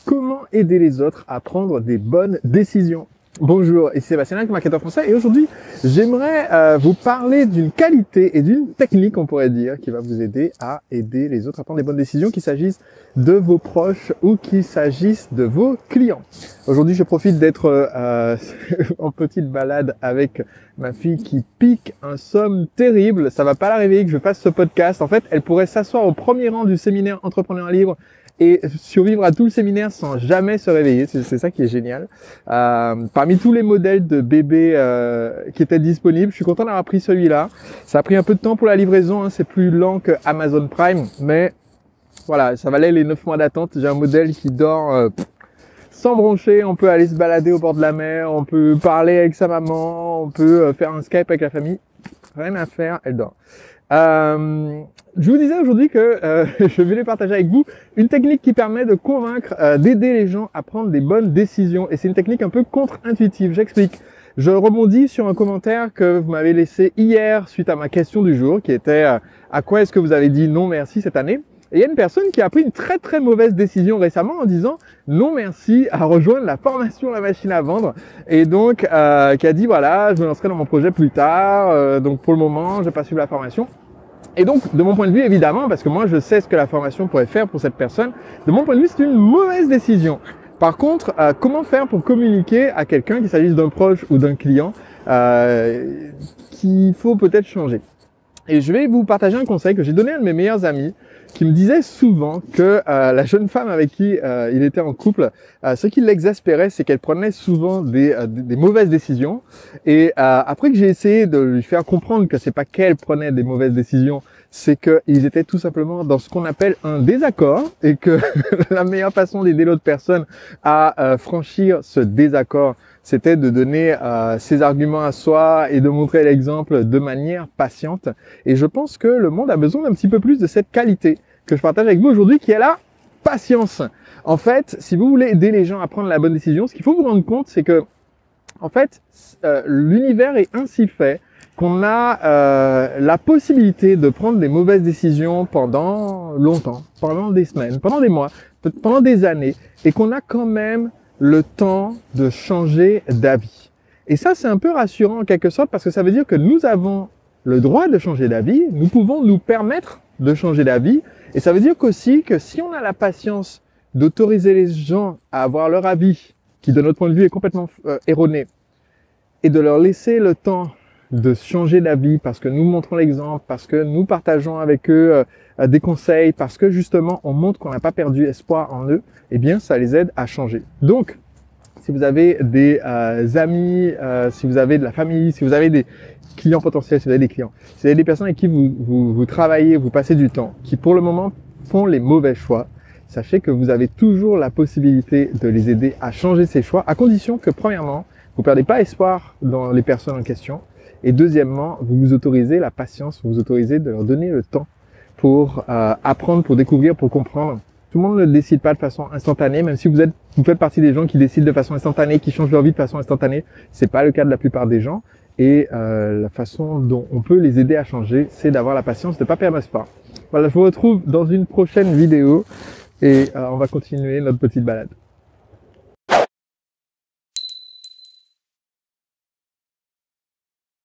Comment aider les autres à prendre des bonnes décisions? Bonjour, ici Sébastien, marketeur français, et aujourd'hui, j'aimerais vous parler d'une qualité et d'une technique, on pourrait dire, qui va vous aider à aider les autres à prendre des bonnes décisions, qu'il s'agisse de vos proches ou qu'il s'agisse de vos clients. Aujourd'hui, je profite d'être en petite balade avec ma fille qui pique un somme terrible. Ça va pas l'arriver que je fasse ce podcast. En fait, elle pourrait s'asseoir au premier rang du séminaire Entrepreneur Libre et survivre à tout le séminaire sans jamais se réveiller. C'est ça qui est génial. Parmi tous les modèles de bébés qui étaient disponibles, je suis content d'avoir pris celui-là. Ça a pris un peu de temps pour la livraison, hein. C'est plus lent que Amazon Prime, mais voilà, ça valait les 9 mois d'attente. J'ai un modèle qui dort sans broncher. On peut aller se balader au bord de la mer, on peut parler avec sa maman, on peut faire un Skype avec la famille. Rien à faire, elle dort. Je vous disais aujourd'hui que je voulais partager avec vous une technique qui permet de convaincre, d'aider les gens à prendre des bonnes décisions. Et c'est une technique un peu contre-intuitive. J'explique. Je rebondis sur un commentaire que vous m'avez laissé hier suite à ma question du jour, qui était à quoi est-ce que vous avez dit non merci cette année? Et il y a une personne qui a pris une très très mauvaise décision récemment en disant non merci à rejoindre la formation La Machine à Vendre, et donc qui a dit voilà, je me lancerai dans mon projet plus tard, donc pour le moment je vais pas suivre la formation. Et donc de mon point de vue évidemment, parce que moi je sais ce que la formation pourrait faire pour cette personne, de mon point de vue c'est une mauvaise décision. Par contre, comment faire pour communiquer à quelqu'un, qu'il s'agisse d'un proche ou d'un client, qu'il faut peut-être changer? Et je vais vous partager un conseil que j'ai donné à un de mes meilleurs amis, qui me disait souvent que la jeune femme avec qui il était en couple, ce qui l'exaspérait, c'est qu'elle prenait souvent des mauvaises décisions. Et après que j'ai essayé de lui faire comprendre que c'est pas qu'elle prenait des mauvaises décisions, c'est qu'ils étaient tout simplement dans ce qu'on appelle un désaccord, et que la meilleure façon d'aider l'autre personne à franchir ce désaccord, c'était de donner ses arguments à soi et de montrer l'exemple de manière patiente. Et je pense que le monde a besoin d'un petit peu plus de cette qualité que je partage avec vous aujourd'hui, qui est la patience. En fait, si vous voulez aider les gens à prendre la bonne décision, ce qu'il faut vous rendre compte, c'est que, en fait, l'univers est ainsi fait qu'on a la possibilité de prendre des mauvaises décisions pendant longtemps, pendant des semaines, pendant des mois, pendant des années, et qu'on a quand même le temps de changer d'avis. Et ça, c'est un peu rassurant en quelque sorte, parce que ça veut dire que nous avons le droit de changer d'avis, nous pouvons nous permettre de changer d'avis, et ça veut dire qu'aussi que si on a la patience d'autoriser les gens à avoir leur avis, qui de notre point de vue est complètement erroné, et de leur laisser le temps de changer d'avis parce que nous montrons l'exemple, parce que nous partageons avec eux des conseils, parce que justement on montre qu'on n'a pas perdu espoir en eux, eh bien ça les aide à changer. Donc, si vous avez des amis, si vous avez de la famille, si vous avez des clients potentiels, si vous avez des clients, si vous avez des personnes avec qui vous travaillez, vous passez du temps, qui pour le moment font les mauvais choix, sachez que vous avez toujours la possibilité de les aider à changer ces choix, à condition que premièrement, vous ne perdez pas espoir dans les personnes en question, et deuxièmement, vous vous autorisez la patience, vous vous autorisez de leur donner le temps pour apprendre, pour découvrir, pour comprendre. Tout le monde ne décide pas de façon instantanée, même si vous faites partie des gens qui décident de façon instantanée, qui changent leur vie de façon instantanée. C'est pas le cas de la plupart des gens. Et la façon dont on peut les aider à changer, c'est d'avoir la patience, de ne pas perdre espoir. Voilà, je vous retrouve dans une prochaine vidéo et on va continuer notre petite balade.